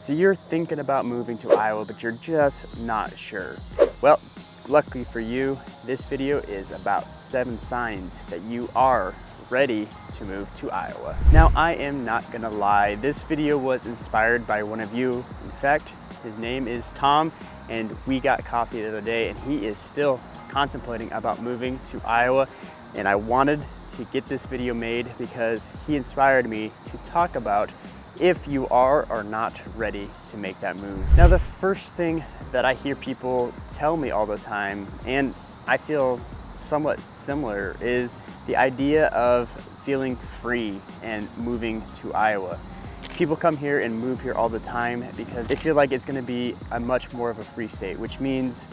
So you're thinking about moving to Iowa, but you're just not sure. Well, luckily for you, this video is about 7 signs that you are ready to move to Iowa. Now, I am not gonna lie, this video was inspired by one of you. In fact, his name is Tom, and we got coffee the other day, and he is still contemplating about moving to Iowa. And I wanted to get this video made because he inspired me to talk about if you are or not ready to make that move. Now, the first thing that I hear people tell me all the time, and I feel somewhat similar, is the idea of feeling free and moving to Iowa. People come here and move here all the time because they feel like it's gonna be a much more of a free state, which means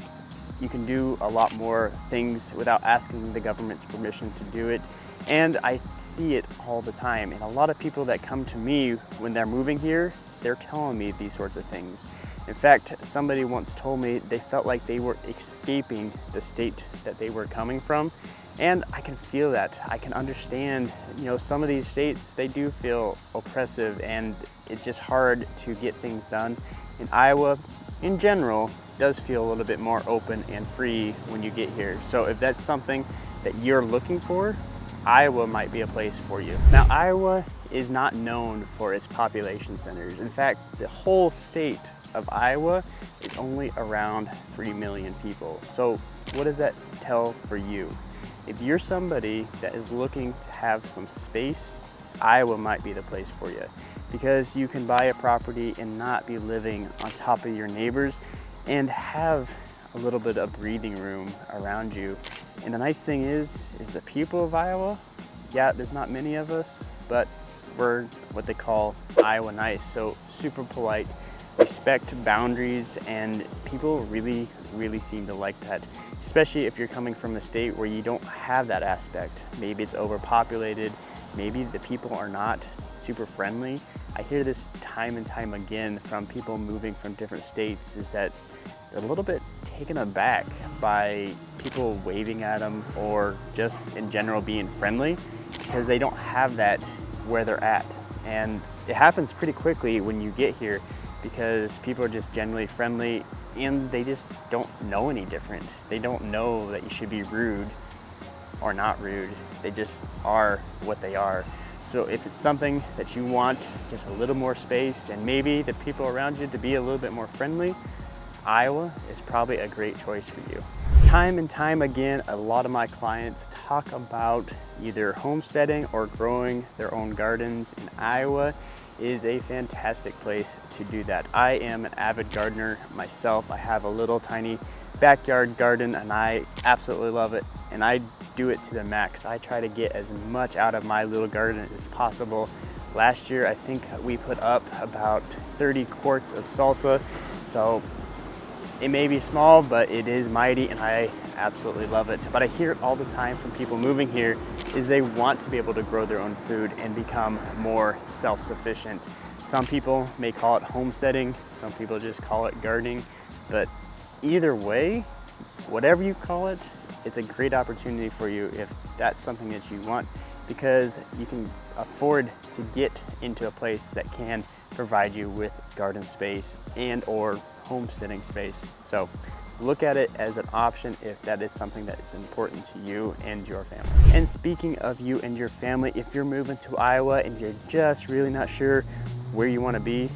you can do a lot more things without asking the government's permission to do it. And I see it all the time. And a lot of people that come to me when they're moving here, they're telling me these sorts of things. In fact, somebody once told me they felt like they were escaping the state that they were coming from. And I can feel that. I can understand, some of these states, they do feel oppressive and it's just hard to get things done. In Iowa, in general, does feel a little bit more open and free when you get here. So if that's something that you're looking for, Iowa might be a place for you. Now, Iowa is not known for its population centers. In fact, the whole state of Iowa is only around 3 million people. So what does that tell for you? If you're somebody that is looking to have some space, Iowa might be the place for you, because you can buy a property and not be living on top of your neighbors and have a little bit of breathing room around you. And the nice thing is the people of Iowa, yeah, there's not many of us, but we're what they call Iowa nice. So super polite, respect boundaries, and people really, really seem to like that. Especially if you're coming from a state where you don't have that aspect. Maybe it's overpopulated, maybe the people are not super friendly. I hear this time and time again from people moving from different states, is that they're a little bit taken aback by people waving at them or just in general being friendly, because they don't have that where they're at. And it happens pretty quickly when you get here because people are just generally friendly and they just don't know any different. They don't know that you should be rude or not rude. They just are what they are. So if it's something that you want, just a little more space and maybe the people around you to be a little bit more friendly, Iowa is probably a great choice for you. Time and time again, a lot of my clients talk about either homesteading or growing their own gardens, and Iowa is a fantastic place to do that. I am an avid gardener myself. I have a little tiny backyard garden and I absolutely love it, and I do it to the max. I try to get as much out of my little garden as possible. Last year, I think we put up about 30 quarts of salsa. So it may be small, but it is mighty and I absolutely love it. But I hear it all the time from people moving here is they want to be able to grow their own food and become more self-sufficient. Some people may call it homesteading, some people just call it gardening, but either way, whatever you call it, it's a great opportunity for you if that's something that you want, because you can afford to get into a place that can provide you with garden space and or homesteading space. So look at it as an option if that is something that is important to you and your family. And speaking of you and your family, if you're moving to Iowa and you're just really not sure where you want to be,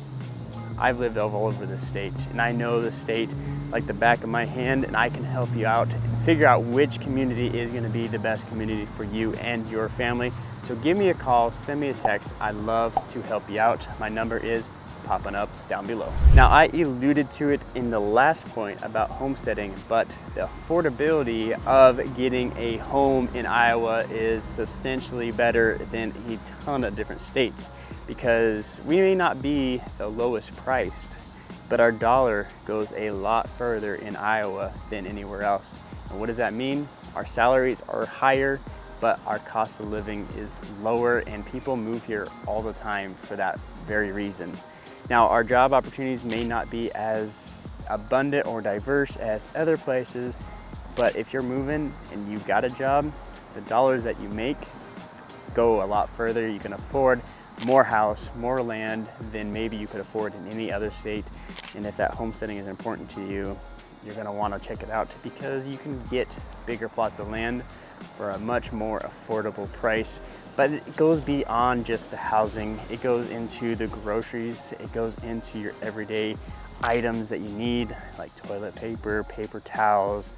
I've lived all over the state and I know the state like the back of my hand, and I can help you out and figure out which community is going to be the best community for you and your family. So give me a call, send me a text. I'd love to help you out. My number is popping up down below. Now, I alluded to it in the last point about homesteading, but the affordability of getting a home in Iowa is substantially better than a ton of different states, because we may not be the lowest priced, but our dollar goes a lot further in Iowa than anywhere else. And what does that mean? Our salaries are higher, but our cost of living is lower, and people move here all the time for that very reason. Now, our job opportunities may not be as abundant or diverse as other places, but if you're moving and you've got a job, the dollars that you make go a lot further. You can afford more house, more land than maybe you could afford in any other state. And if that homesteading is important to you, you're gonna wanna check it out because you can get bigger plots of land for a much more affordable price. But it goes beyond just the housing. It goes into the groceries. It goes into your everyday items that you need, like toilet paper, paper towels,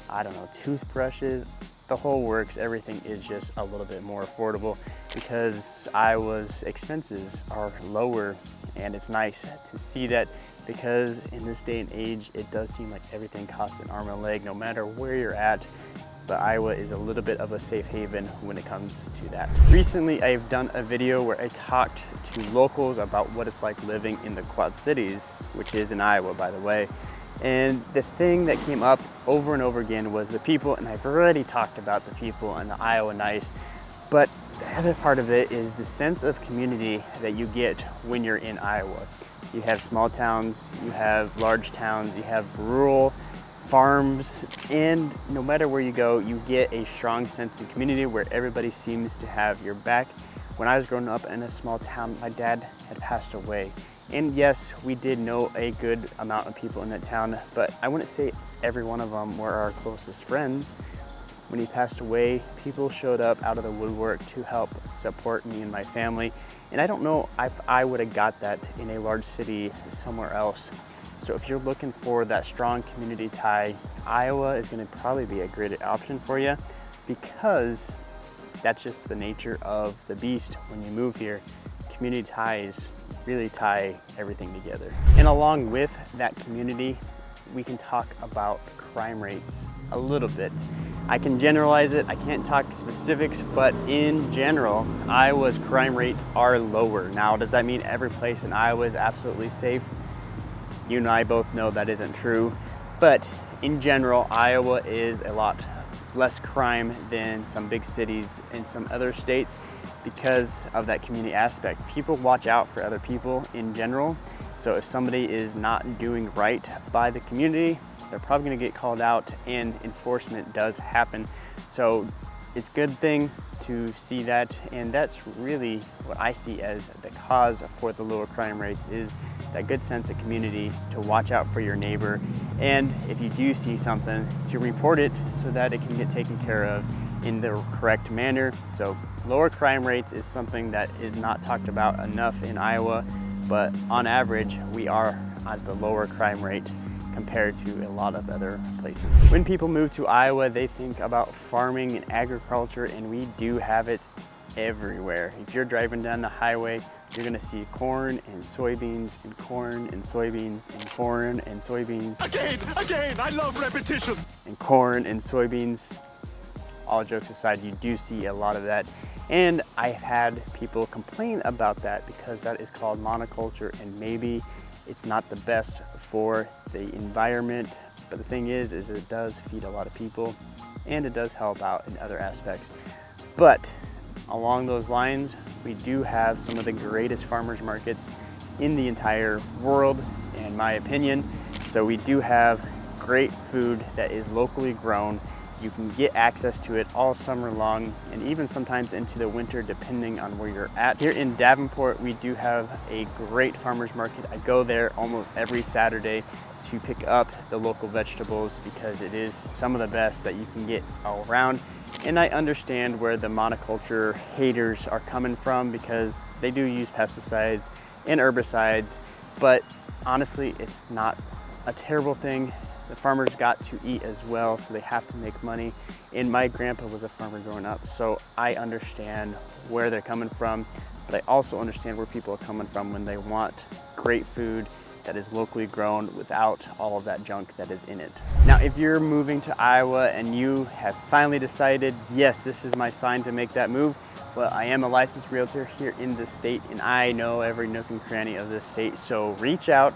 I don't know, toothbrushes, the whole works. Everything is just a little bit more affordable because Iowa's expenses are lower, and it's nice to see that because in this day and age, it does seem like everything costs an arm and a leg no matter where you're at. But Iowa is a little bit of a safe haven when it comes to that. Recently, I've done a video where I talked to locals about what it's like living in the Quad Cities, which is in Iowa, by the way. And the thing that came up over and over again was the people, and I've already talked about the people and the Iowa nice, but the other part of it is the sense of community that you get when you're in Iowa. You have small towns, you have large towns, you have rural farms, and no matter where you go, you get a strong sense of community where everybody seems to have your back. When I was growing up in a small town, my dad had passed away. And yes, we did know a good amount of people in that town, but I wouldn't say every one of them were our closest friends. When he passed away, people showed up out of the woodwork to help support me and my family. And I don't know if I would have got that in a large city somewhere else. So if you're looking for that strong community tie, Iowa is going to probably be a great option for you because that's just the nature of the beast. When you move here, community ties really tie everything together. And along with that community, we can talk about crime rates a little bit. I can generalize it, I can't talk specifics, but in general, Iowa's crime rates are lower. Now, does that mean every place in Iowa is absolutely safe? You and I both know that isn't true, but in general, Iowa is a lot less crime than some big cities in some other states because of that community aspect. People watch out for other people in general, so if somebody is not doing right by the community, they're probably gonna get called out, and enforcement does happen. So it's a good thing to see that, and that's really what I see as the cause for the lower crime rates is that good sense of community to watch out for your neighbor, and if you do see something, to report it so that it can get taken care of in the correct manner. So lower crime rates is something that is not talked about enough in Iowa, but on average, we are at the lower crime rate compared to a lot of other places. When people move to Iowa, they think about farming and agriculture, and we do have it everywhere. If you're driving down the highway, you're gonna see corn and soybeans and corn and soybeans and corn and soybeans. Again, I love repetition. And corn and soybeans. All jokes aside, you do see a lot of that. And I've had people complain about that because that is called monoculture, and maybe it's not the best for the environment, but the thing is it does feed a lot of people and it does help out in other aspects. But along those lines, we do have some of the greatest farmers markets in the entire world, in my opinion. So we do have great food that is locally grown. You can get access to it all summer long and even sometimes into the winter depending on where you're at. Here in Davenport, we do have a great farmer's market. I go there almost every Saturday to pick up the local vegetables because it is some of the best that you can get all around. And I understand where the monoculture haters are coming from because they do use pesticides and herbicides, but honestly, it's not a terrible thing. The farmers got to eat as well, so they have to make money. And my grandpa was a farmer growing up, so I understand where they're coming from, but I also understand where people are coming from when they want great food that is locally grown without all of that junk that is in it. Now, if you're moving to Iowa and you have finally decided, yes, this is my sign to make that move, well, I am a licensed realtor here in the state, and I know every nook and cranny of this state, so reach out.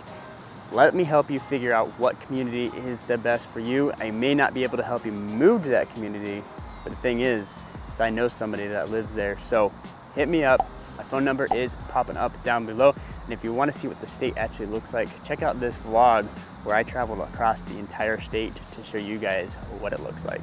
Let me help you figure out what community is the best for you. I may not be able to help you move to that community, but the thing is I know somebody that lives there. So hit me up. My phone number is popping up down below. And if you want to see what the state actually looks like, check out this vlog where I traveled across the entire state to show you guys what it looks like.